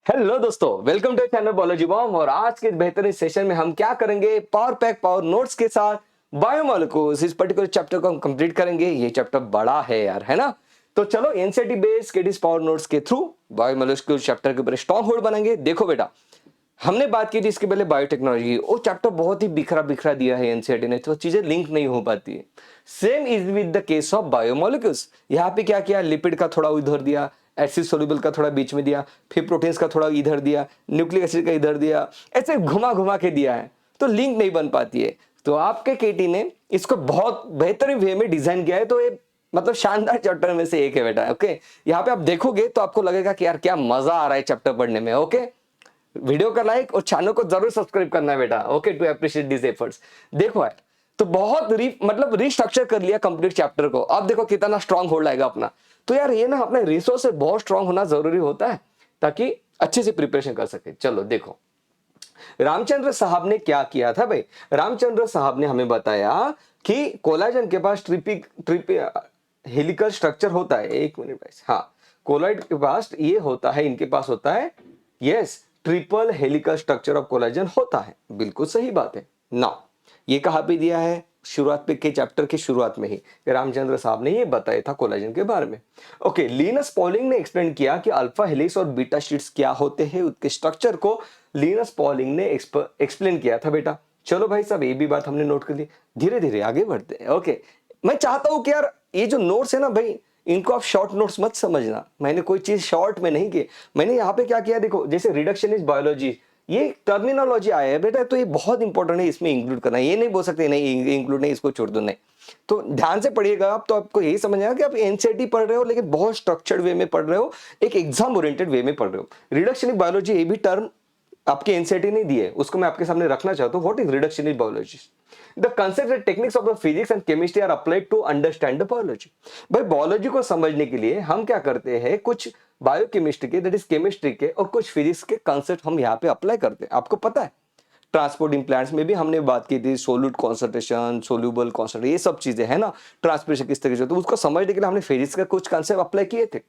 Hello दोस्तों, welcome to channel biology bomb. और आज के बेहतरीन सेशन में हम क्या करेंगे, पावर पैक पावर नोट्स के साथ बायोमोलिक्यूल्स इस पर्टिकुलर चैप्टर को हम कंप्लीट करेंगे। ये चैप्टर बड़ा है यार, है ना। तो चलो एनसीईआरटी बेस्ड किडिस पावर नोट्स के थ्रू बायोमोलिक्यूल्स चैप्टर के ऊपर स्ट्रॉन्ग होल्ड बनाएंगे। देखो बेटा, हमने बात की थी इसके पहले बायोटेक्नोलॉजी, वो चैप्टर बहुत ही बिखरा बिखरा दिया है एनसीईआरटी ने, तो चीजें लिंक नहीं हो पाती है। Same is with the case of biomolecules. यहाँ पे क्या किया, लिपिड का थोड़ा उधर दिया, एसिड सोल्यूबल का थोड़ा बीच में दिया, फिर प्रोटीन्स का थोड़ा इधर दिया, न्यूक्लिक एसिड का इधर दिया, ऐसे घुमा घुमा के दिया है, तो लिंक नहीं बन पाती है। तो आपके केटी ने इसको बहुत बेहतरीन वे में डिजाइन किया है, तो ये मतलब शानदार चैप्टर में से एक है बेटा। ओके, यहाँ पे आप देखोगे तो आपको लगेगा कि यार क्या मजा आ रहा है चैप्टर पढ़ने में। ओके, वीडियो का लाइक और चैनल को जरूर सब्सक्राइब करना है बेटा। Okay, to appreciate this efforts. देखो यार, तो बहुत मतलब रिस्ट्रक्चर कर लिया कंप्लीट चैप्टर को। अब देखो कितना स्ट्रांग होल्ड आएगा अपना। तो यार ये ना अपने रिसोर्स से बहुत स्ट्रांग होना जरूरी होता है ताकि अच्छे से प्रिपरेशन कर सके। चलो देखो, रामचंद्र साहब ने क्या किया था भाई। रामचंद्र साहब ने हमें बताया कि कोलाजन के पास ट्रिपी हेलिकल स्ट्रक्चर होता है। एक मिनट भाई, हाँ, कोलाइड के पास ये होता है, इनके पास होता है, yes, triple helical structure of collagen होता है। बिल्कुल सही बात है ना। ये कहां पे दिया है, शुरुआत पे के चैप्टर की शुरुआत में ही रामचंद्र साहब ने ये बताया था कोलाजन के बारे में। ओके, लिनस पॉलिंग ने एक्सप्लेन किया कि अल्फा हेलिक्स और बीटा शीट्स क्या होते हैं, उसके स्ट्रक्चर को लिनस पॉलिंग ने एक्सप्लेन किया था बेटा। चलो भाई साहब, ये भी बात हमने नोट कर ली। धीरे धीरे आगे बढ़ते हैं। ओके, मैं चाहता हूं कि यार ये जो नोट्स है ना भाई, इनको आप शॉर्ट नोट्स मत समझना। मैंने कोई चीज शॉर्ट में नहीं की, मैंने यहाँ पे क्या किया देखो, जैसे रिडक्शन इज बायोलॉजी, ये टर्मिनोलॉजी आया है बेटा, तो ये बहुत इंपॉर्टेंट है, इसमें इंक्लूड करना। ये नहीं बोल सकते नहीं इंक्लूड नहीं, इसको छोड़ दो, नहीं। तो ध्यान से पढ़िएगा आप, तो आपको यही समझ आएगा कि आप एनसीईआरटी पढ़ रहे हो लेकिन बहुत स्ट्रक्चर्ड वे में पढ़ रहे हो, एक एग्जाम ओरिएंटेड वे में पढ़ रहे हो। रिडक्शन इन बायोलॉजी, ये भी टर्म आपके एनसीईआरटी नहीं दिए, उसको मैं आपके सामने रखना चाहता हूं। What is reduction in biology? The concept and techniques of the physics and chemistry are applied to understand the biology. भाई बायोलॉजी को समझने के लिए हम क्या करते हैं, कुछ बायोकेमिस्ट्री के, दैट इज केमिस्ट्री के, और कुछ फिजिक्स के कंसेप्ट हम यहाँ पे अप्लाई करते हैं। आपको पता है ट्रांसपोर्टिंग प्लांट्स में भी हमने बात की थी, सोल्यूट कॉन्सेंट्रेशन, सोल्यूबल कॉन्सेंट्रेशन, ये सब चीजें है ना, ट्रांसपिरेशन किस तरीके से, तो उसको समझने के लिए हमने फिजिक्स का कुछ कंसेप्ट अप्लाई किए थे।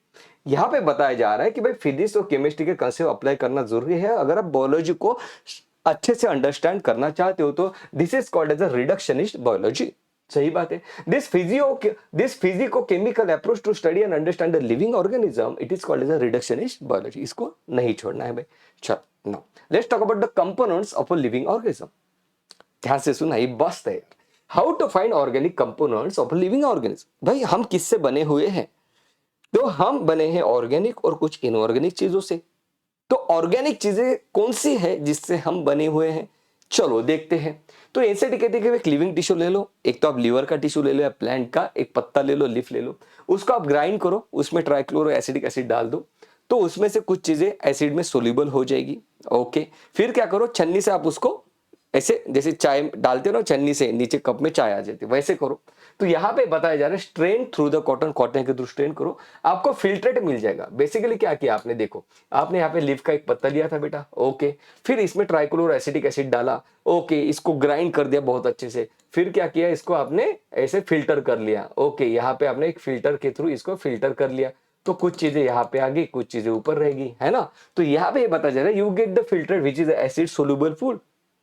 यहाँ पे बताया जा रहा है कि भाई फिजिक्स और केमिस्ट्री के कंसेप्ट अप्लाई करना जरूरी है अगर आप बायोलॉजी को अच्छे से अंडरस्टैंड करना चाहते हो। तो this is called as a reductionist biology. सही बात है। This physico chemical approach to study and understand the living organism, it is called as a reductionist biology. इसको नहीं छोड़ना है भाई। चलो now let's talk about the components of a living organism. ध्यान से सुना, ये बस है। How to find organic components of a living organism. भाई हम किससे बने हुए हैं, तो हम बने हैं ऑर्गेनिक और कुछ इनऑर्गेनिक चीजों से। तो ऑर्गेनिक चीजें कौन सी है जिससे हम बने हुए हैं, चलो देखते हैं। तो एनसीईआरटी कहते हैं कि एक लिविंग टिश्यू ले लो, एक तो आप लीवर का टिश्यू ले लो या प्लांट का एक पत्ता ले लो, लीफ ले लो, उसको आप ग्राइंड करो, उसमें ट्राइक्लोरो एसिडिक एसिड डाल दो, तो उसमें से कुछ चीजें एसिड में सोल्यूबल हो जाएगी। ओके, फिर क्या करो, छन्नी से आप उसको ऐसे, जैसे चाय डालते हो ना छन्नी से नीचे कप में चाय आ जाती है, वैसे करो। तो यहाँ पे बताया जा रहा है strain through the cotton, cotton के थ्रू स्ट्रेन करो, आपको फिल्ट्रेट मिल जाएगा। बेसिकली क्या किया आपने, देखो आपने यहाँ पे लीफ का एक पत्ता लिया था बेटा। ओके, फिर इसमें ट्राइक्लोरो एसिटिक एसिड डाला। ओके, इसको ग्राइंड कर दिया बहुत अच्छे से। फिर क्या किया, इसको आपने ऐसे फिल्टर कर लिया। ओके, यहाँ पे आपने एक फिल्टर के थ्रू इसको फिल्टर कर लिया, तो कुछ चीजें यहाँ पे आ गई, कुछ चीजें ऊपर रहेगी, है ना। तो यहाँ पे बताया जा रहा है you get the filter which is acid soluble food.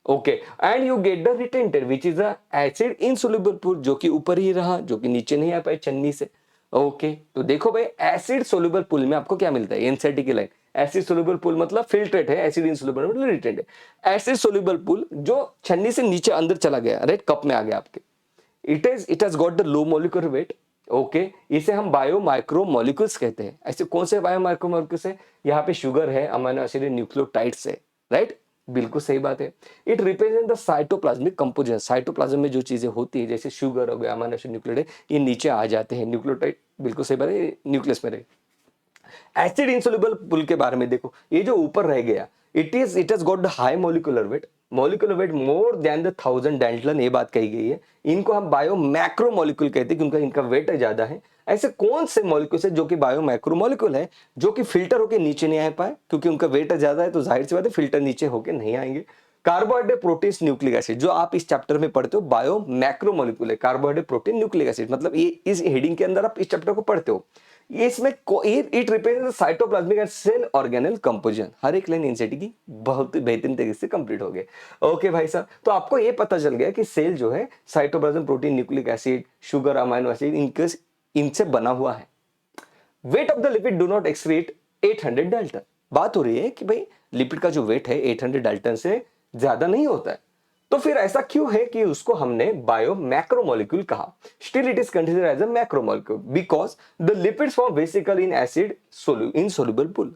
Okay, and you get the retentate which is the acid insoluble pool, जो कि ऊपर ही रहा, जो कि नीचे नहीं आ पाए छन्नी से। ओके, तो देखो भाई एसिड सोल्यूबल पूल में आपको क्या मिलता है, एनसीईआरटी की लाइन, एसिड सोल्यूबल पूल मतलब फिल्ट्रेट है, एसिड इनसोल्यूबल मतलब रिटेंट है। एसिड सोल्यूबल पूल जो छन्नी से नीचे अंदर चला गया, राइट, कप में आ गया आपके, it has got the low molecular weight. Okay, इसे हम बायो माइक्रो मॉलिक्यूल्स कहते हैं। ऐसे कौन से बायो माइक्रो मॉलिक्यूल्स है, यहाँ पे शुगर है, अमीनो एसिड, न्यूक्लियोटाइड्स है, राइट, बिल्कुल सही बात है। It represent the cytoplasmic composition, cytoplasm में जो चीजें होती है जैसे शुगर हो गया, अमीनो एसिड, न्यूक्लियोटाइड, ये नीचे आ जाते हैं। न्यूक्लियोटाइड बिल्कुल सही बात है, न्यूक्लियस में रहे। एसिड इंसोल्यूबल पुल के बारे में देखो, ये जो ऊपर रह गया, it has got the high molecular weight, molecular weight more than the 1000 डेंटलन, ये बात कही गई है। इनको हम बायो मैक्रो मॉलिक्यूल कहते हैं क्योंकि इनका वेट ज्यादा है। ऐसे कौन से मॉलिक्यूल है जो कि बायो मैक्रो मॉलिक्यूल है, जो कि फिल्टर होकर नीचे नहीं आ पाए, क्योंकि उनका वेट ज्यादा है, तो जाहिर सी बात है फिल्टर नीचे होकर नहीं आएंगे। कार्बोहाइड्रेट, प्रोटीन, न्यूक्लिक एसिड, जो आप इस चैप्टर में पढ़ते हो बायो मैक्रो मॉलिक्यूल है, कार्बोहाइड्रेट, प्रोटीन, न्यूक्लिक एसिड, मतलब ये इस हेडिंग के अंदर आप इस चैप्टर को पढ़ते हो। ये इसमें it represent cytoplasmic and cell organelle composition. हर एक लाइन एनसीईआरटी की बहुत बेहतरीन तरीके से कंप्लीट हो गए। ओके भाई साहब, तो आपको ये पता चल गया कि सेल जो है cytoplasm, protein, nucleic acid, sugar, amino acid इनसे बना हुआ है। Weight of the lipid do not exceed 800 Dalton. बात हो रही है कि भाई लिपिड का जो वेट है 800 डाल्टन से ज्यादा नहीं होता है। तो फिर ऐसा क्यों है कि उसको हमने बायो मैक्रोमोलिक्यूल कहा? Still it is considered as a macromolecule because the lipids form basically in acid insoluble pool.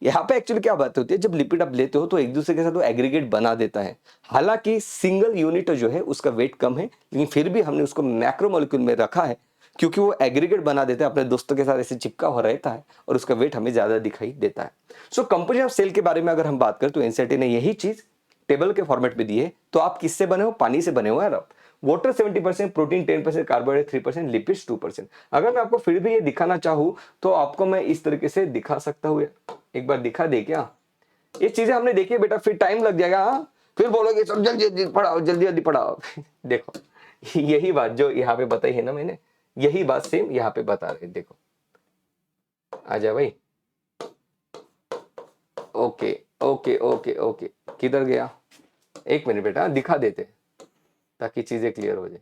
यहाँ पे एक्चुअली क्या बात होती है, जब लिपिड आप लेते हो तो एक दूसरे के साथ वो एग्रीगेट बना देता है। हालांकि सिंगल यूनिट जो है उसका वेट कम है, लेकिन फिर भी हमने उसको मैक्रोमोलिक्यूल में रखा है क्योंकि वो एग्रीगेट बना देता है, अपने दोस्तों के साथ ऐसे चिपका हो रहता है और उसका वेट हमें ज्यादा दिखाई देता है। सो कंपोजिशन ऑफ सेल के बारे में अगर हम बात करें तो एनसीईआरटी ने यही चीज टेबल के फॉर्मेट में दी है। तो आप किससे बने हो? पानी से बने हो यार आप। Water 70%, protein 10%, carbohydrate 3%, lipids 2%। अगर मैं आपको फिर भी ये दिखाना चाहूं तो आपको मैं इस तरीके से दिखा सकता हूं। एक बार दिखा दे क्या? ये चीजें हमने देखी बेटा, फिर टाइम लग जाएगा। हाँ, फिर बोलोगे सब जल्दी जल्दी पढ़ाओ, जल्दी जल्दी पढ़ाओ। देखो यही बात जो यहाँ पे बताई है ना मैंने, यही बात सेम यहाँ पे बता रहे। देखो आ जा भाई। ओके ओके ओके ओके, किधर गया? एक मिनट बेटा, दिखा देते ताकि चीजें क्लियर हो जाए।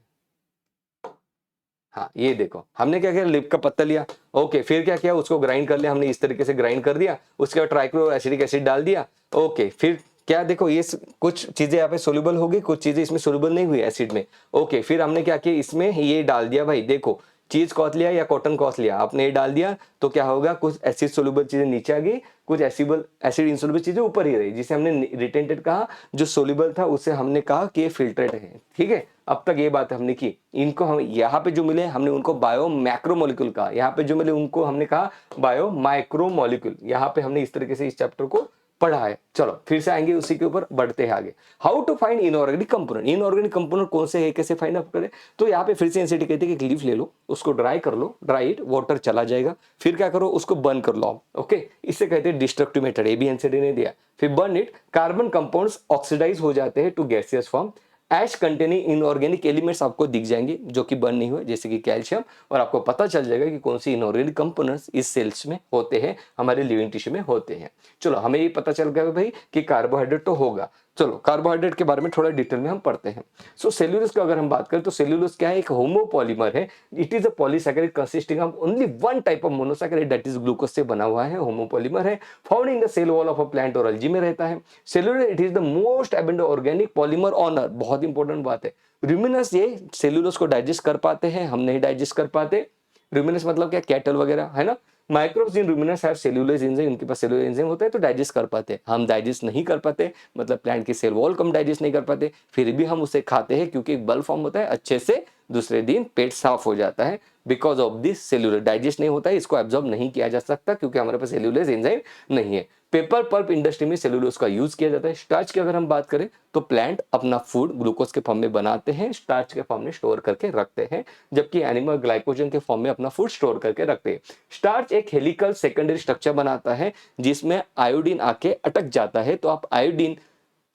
हाँ ये देखो, हमने क्या किया, लिप का पत्ता लिया। ओके, फिर क्या किया, उसको ग्राइंड कर लिया हमने, इस तरीके से ग्राइंड कर दिया। उसके बाद ट्राइक्लो एसिडिक एसिड डाल दिया। ओके, फिर क्या देखो, ये कुछ चीजें यहाँ पे सोल्यूबल हो गई, कुछ चीजें इसमें सोल्यूबल नहीं हुई एसिड में। ओके, फिर हमने क्या किया, इसमें ये डाल दिया भाई। देखो चीज कॉस लिया या कॉटन कॉस लिया, आपने ये डाल दिया तो क्या होगा, कुछ एसिड सोल्यूबल चीजें नीचे आ गई, कुछ एसिड इंसोल्यूबल चीजें ऊपर ही रही, जिसे हमने रिटेंटेड कहा। जो सोल्यूबल था उसे हमने कहा कि ये फिल्ट्रेट है। ठीक है, अब तक ये बात हमने की। इनको हम यहाँ पे जो मिले हमने उनको बायो मैक्रोमोलिक्यूल कहा, यहाँ पे जो मिले उनको हमने कहा बायो माइक्रोमोलिक्यूल। यहाँ पे हमने इस तरीके से इस चैप्टर को पढ़ा है। चलो फिर से आएंगे उसी के ऊपर, बढ़ते हैं आगे। How to find inorganic component. Inorganic component कौन से है, कैसे फाइंड आउट करें? तो यहाँ पे फिर से एनसीईआरटी कहती है कि एक लीफ ले लो, उसको ड्राई कर लो, ड्राई इट, वाटर चला जाएगा। फिर क्या करो, उसको बर्न कर लो। ओके, इससे कहते हैं डिस्ट्रक्टिव मेथड, ये भी एनसीईआरटी ने दिया। फिर burn it, carbon compounds oxidise हो जाते हैं to gaseous form. Ash containing inorganic elements आपको दिख जाएंगे जो कि बर्न नहीं हुए, जैसे कि कैल्शियम, और आपको पता चल जाएगा कि कौन सी इनऑर्गेनिक कंपोनेंट्स इस सेल्स में होते हैं, हमारे लिविंग टिश्यू में होते हैं। चलो हमें ये पता चल गया भाई कि कार्बोहाइड्रेट तो होगा। चलो कार्बोहाइड्रेट के बारे में थोड़ा डिटेल में हम पढ़ते हैं। सो सेल्यूलोज की अगर हम बात करें तो सेल्यूलोज क्या है, एक होमोपॉलीमर है। It is a polysaccharide consisting of only one type of monosaccharide, that is glucose से बना हुआ है, होमोपॉलीमर है, found in the cell wall of a plant और अल्गी में रहता है। Cellulose it is the most abundant organic polymer on earth. बहुत इंपॉर्टेंट बात है। रूमिनस ये सेल्यूलोज को डाइजेस्ट कर पाते हैं, हम नहीं डाइजेस्ट कर पाते। रूमिनस मतलब क्या, कैटल वगैरह है ना। Microbes in ruminants have cellulose enzyme, इनके पास सेल्यूलोज एंजाइम होता है तो डाइजेस्ट कर पाते हैं, हम डाइजेस्ट नहीं कर पाते, मतलब प्लांट की सेल वॉल कम डाइजेस्ट नहीं कर पाते, फिर भी हम उसे खाते हैं क्योंकि एक बल फॉर्म होता है, अच्छे से दूसरे दिन पेट साफ हो जाता है। Because of this cellulose digest नहीं होता है, इसको एब्जॉर्ब नहीं किया जा सकता क्योंकि हमारे पास सेल्यूलोज एंजाइम नहीं है। पेपर पल्प इंडस्ट्री में सेल्यूलोज का यूज किया जाता है। स्टार्च की अगर हम बात करें तो प्लांट अपना फूड ग्लूकोज के फॉर्म में बनाते हैं, स्टार्च के फॉर्म में स्टोर करके रखते हैं, जबकि एनिमल ग्लाइकोजन के फॉर्म में अपना फूड स्टोर करके रखते हैं। स्टार्च एक हेलिकल सेकेंडरी स्ट्रक्चर बनाता है जिसमें आयोडीन आके अटक जाता है। तो आप आयोडीन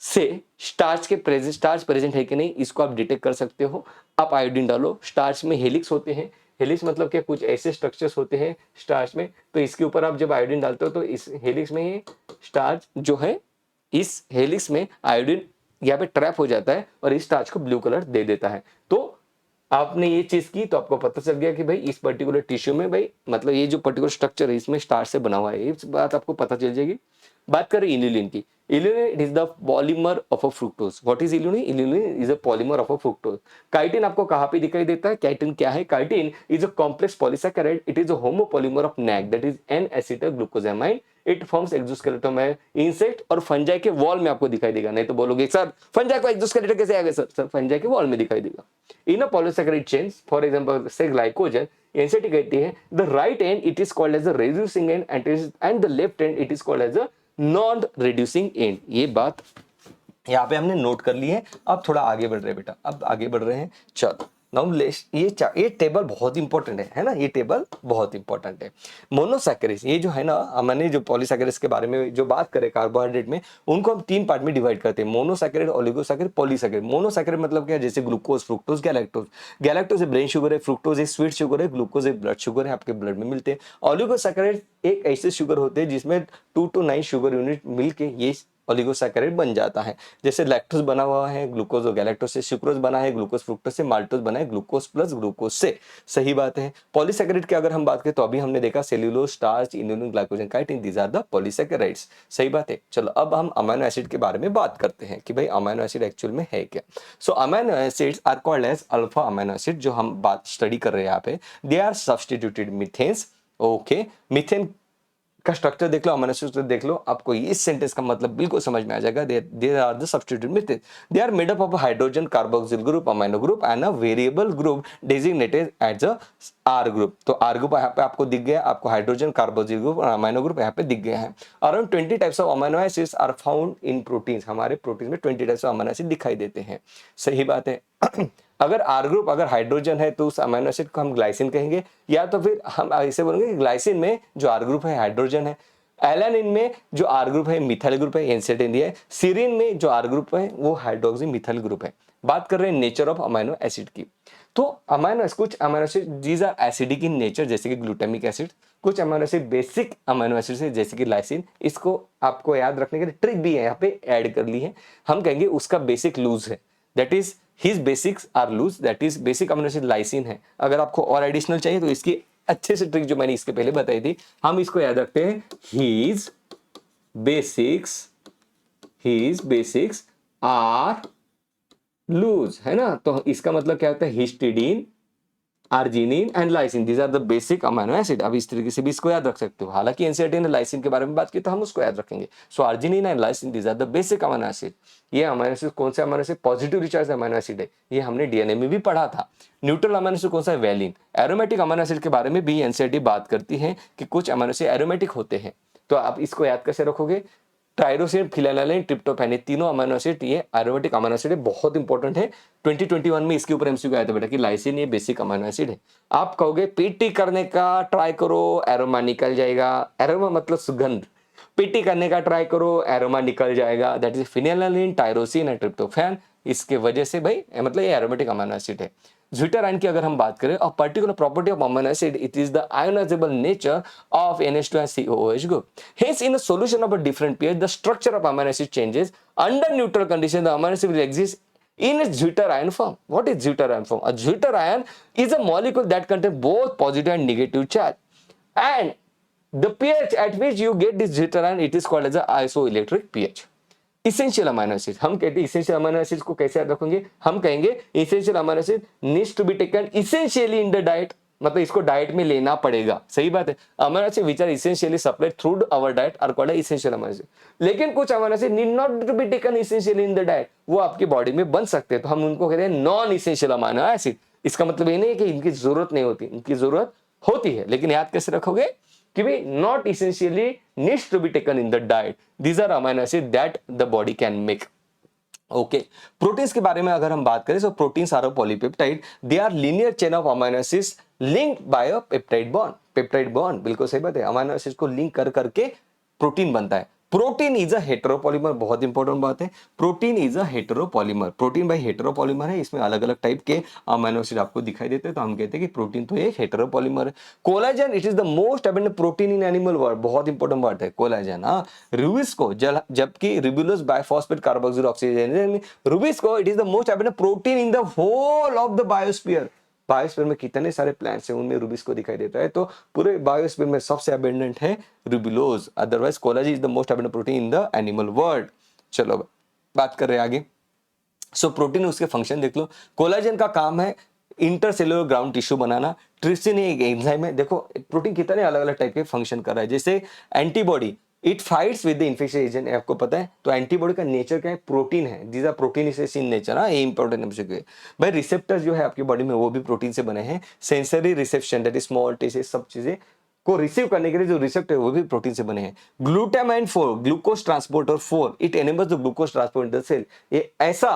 से स्टार्च प्रेजेंट है कि नहीं इसको आप डिटेक्ट कर सकते हो। आप आयोडीन डालो, स्टार्च में हेलिक्स होते हैं, हेलिक्स मतलब क्या, कुछ ऐसे स्ट्रक्चर्स होते हैं स्टार्च में, तो इसके ऊपर आप जब आयोडीन डालते हो तो इस हेलिक्स में ही स्टार्च जो है, इस हेलिक्स में आयोडीन यहाँ पे ट्रैप हो जाता है और इस स्टार्च को ब्लू कलर दे देता है। तो आपने ये चीज की तो आपको पता चल गया कि भाई इस पर्टिकुलर टिश्यू में भाई मतलब ये जो पर्टिकुलर स्ट्रक्चर है इसमें स्टार्च से बना हुआ है, इस बात आपको पता चल जाएगी। बात करें इल्यूलिन की। Inulin it is the polymer of a fructose. What is inulin? Inulin is a polymer of a fructose. Chitin आपको कहां पे दिखाई देता है? काइटिन क्या है? Chitin is a complex polysaccharide, it is a homopolymer of NAG, that is N acetyl glucosamine. It forms exoskeleton में insect और फंजाई के वॉल में आपको दिखाई देगा। नहीं तो बोलोगे सर फंजाई को एक्सोस्केलेटन कैसे आ गया? सर फंजाई के वॉल में दिखाई देगा। In a polysaccharide chains, for example से ग्लाइकोजन, एनसीईआरटी कहती है the right end it is called as a reducing end and the left end it is called as a non reducing end. ये बात यहाँ पे हमने नोट कर ली है। अब थोड़ा आगे बढ़ रहे हैं बेटा, अब आगे बढ़ रहे हैं। चलो नाउ ये टेबल बहुत इंपॉर्टेंट है ना, ये टेबल बहुत इंपॉर्टेंट है। मोनोसैकेराइड्स ये जो है ना, मैंने जो पॉलीसैकेराइड्स के बारे में जो बात करें कार्बोहाइड्रेट में, उनको हम 3 पार्ट में डिवाइड करते हैं, मोनोसैकेराइड, ओलिगोसैकेराइड, पॉलीसैकेराइड। मोनोसैकेराइड मतलब क्या है, जैसे glucose, fructose, galactose. Galactose brain sugar है, फ्रुक्टोज स्वीट शुगर है, ग्लूकोज ब्लड शुगर है, आपके ब्लड में मिलते हैं। ओलिगोसैकेराइड एक ऐसे शुगर होते हैं जिसमें 2 to 9 शुगर यूनिट मिलके ये ओलिगोसैकेराइड बन जाता है। जैसे लैक्टोज बना हुआ है ग्लूकोज और गैलेक्टोज से, सुक्रोज बना है ग्लूकोज फ्रुक्टोज से, माल्टोज बना है ग्लूकोज प्लस ग्लूकोज से। सही बात है। पॉलीसैकेराइड की अगर हम बात करें तो अभी हमने देखा cellulose, starch, inulin, glycogen, chitin, these are the polysaccharides. सही बात है। चलो अब हम अमीनो एसिड के बारे में बात करते हैं कि भाई अमीनो एसिड एक्चुअल में है क्या। So amino acids are called as alpha amino acid, जो हम बात स्टडी कर रहे हैं यहाँ पे। They are substituted methanes. Okay, methane का स्ट्रक्चर देख लो, अमीनो एसिड देख लो, आपको इस सेंटेंस का मतलब बिल्कुल समझ में आ जाएगा। They are the substituted methane. They are made up of hydrogen carboxyl group, amino group and a variable group designated as a R group. तो आर ग्रुप यहाँ पे आपको दिख गया, आपको हाइड्रोजन कार्बोक्सिल ग्रुप और अमीनो ग्रुप यहाँ पे दिख गए हैं। Around 20 types of amino acids are found in proteins. हमारे प्रोटीन में 20 टाइप्स ऑफ अमीनो एसिड दिखाई देते हैं। सही बात है। अगर आर ग्रुप अगर हाइड्रोजन है तो उस अमीनो एसिड को हम ग्लाइसिन कहेंगे, या तो फिर हम ऐसे बोलेंगे कि ग्लाइसिन में जो आर ग्रुप है हाइड्रोजन है, एलानिन में जो आर ग्रुप है मिथाइल ग्रुप है, एनसेटिन है, सीरीन में जो आर ग्रुप है वो हाइड्रोक्सी मिथाइल ग्रुप है। बात कर रहे हैं नेचर ऑफ अमीनो एसिड की। तो कुछ amino acid these are acidic in nature, जैसे कि ग्लूटामिक एसिड। कुछ amino acid basic amino acid है, जैसे कि लाइसिन। इसको आपको याद रखने के लिए ट्रिक भी है यहाँ पे ऐड कर ली है। हम कहेंगे उसका बेसिक लूज है, that is his basics are loose, that is basic amino acid lysine है। अगर आपको और एडिशनल चाहिए तो इसकी अच्छे से ट्रिक जो मैंने इसके पहले बताई थी, हम इसको याद रखते हैं, हीज बेसिक्स आर लूज, है ना। तो इसका मतलब क्या होता है, histidine, arginine and lysine, these are the basic amino acid. अब इस तरीके से भी इसको याद रख सकते हो। हालांकि एनसीईआरटी ने लाइसिन के बारे में बात की तो हम उसको याद रखेंगे। So arginine and lysine, these are the basic amino acid. ये अमीनो एसिड कौन से amino acid, positive charge amino acid है, ये हमने डीएनए में भी पढ़ा था। न्यूट्रल अमीनो एसिड कौन सा है, वैलिन। एरोमेटिक अमीनो एसिड के बारे में भी एनसीईआरटी बात करती है कि कुछ अमीनो एसिड एरोमेटिक होते हैं। तो आप इसको याद कैसे रखोगे, टायरोसिन, फिनाइलैलानाइन, ट्रिप्टोफैन, ये तीनों अमीनो एसिड ये एरोमेटिक अमीनो एसिड है, बहुत इंपॉर्टेंट है। 2021 में इसके ऊपर एमसीक्यू आया था बेटा कि लाइसिन ये बेसिक अमीनो एसिड है। आप कहोगे पीटी करने का ट्राई करो, एरोमा निकल जाएगा। एरोमा मतलब सुगंध। पीटी करने का ट्राई करो, एरोमा निकल जाएगा, that is phenylalanine, tyrosine and tryptophan. इसके वजह से भाई मतलब ये एरोमेटिक अमीनो एसिड है। ज्यूटर आयन की अगर हम बात करें, a particular property of amino acid, it is the ionizable nature of NH2 and COOH group. Hence, in a solution of a different pH, the structure of amino acid changes. Under neutral condition, the amino acid will exist in its Zwitter ion form. What is Zwitter ion form? A Zwitter ion is a molecule that contains both positive and negative charge. And the pH at which you get this Zwitter ion, it is called as a isoelectric pH. Essential amino acid, हम कहते हैं essential amino acid को कैसे याद रखेंगे, हम कहेंगे essential amino acid needs to be taken essentially in the diet, मतलब इसको डाइट में लेना पड़ेगा। सही बात है। Amino acid which are essentially supplied through our diet are called essential amino acid. लेकिन कुछ amino acid need not to be taken essentially in the diet, वो आपकी बॉडी में बन सकते हैं, तो हम उनको कहते हैं नॉन इसेंशियल अमीनो एसिड। इसका मतलब ये नहीं है कि इनकी जरूरत नहीं होती, इनकी जरूरत होती है, लेकिन याद कैसे रखोगे कि भाई not essentially needs to be taken in the diet, these are amino acid that the body can make. Okay, proteins के बारे में अगर हम बात करें, so proteins are a polypeptide, they are linear chain of amino acids linked by a peptide bond. Peptide bond, बिल्कुल सही बात है, अमीनो एसिड्स को लिंक कर करके प्रोटीन बनता है। प्रोटीन इज अ हेटेरोपॉलीमर, बहुत इंपॉर्टेंट बात है, protein is a heteropolymer. Protein भाई हेटेरोपॉलीमर है, इसमें अलग अलग टाइप के अमीनो एसिड आपको दिखाई देते हैं, तो हम कहते हैं कि प्रोटीन तो एक हेटेरोपॉलीमर है। Collagen, it is the most abundant protein in animal world, बहुत इंपॉर्टेंट बात है कोलाजन। हाँ, रुबिस्को, जबकि ribulose biphosphate carboxyl oxygen, rubisco it is the most abundant protein in the whole of the biosphere. Biosphere में कितने सारे plants हैं, उनमें रुबिस्को दिखाई देता है, तो पूरे बायोस्फीयर में सबसे अबंडेंट है ribulose. Otherwise collagen is the most abundant protein in the animal world. चलो बात कर रहे हैं आगे। सो प्रोटीन, उसके फंक्शन देख लो। कोलाजन का काम है इंटरसेलुलर ग्राउंड टिश्यू बनाना। ट्रिप्सिन एक एंजाइम है। देखो प्रोटीन कितने अलग अलग टाइप के फंक्शन कर रहा है, जैसे antibody, it fights with the infection agent, आपको पता है। तो एंटीबॉडी का नेचर क्या है, प्रोटीन है, these are protein in nature. हाँ, ये इंपॉर्टेंट है भाई। रिसेप्टर्स जो है आपकी बॉडी में वो भी प्रोटीन से बने हैं। Sensory reception, that is smell taste, सब चीजें को रिसीव करने के लिए जो रिसेप्टर है वो भी प्रोटीन से बने हैं। Glutamine 4, glucose transporter 4, it enables the glucose transport in the cell. ये ऐसा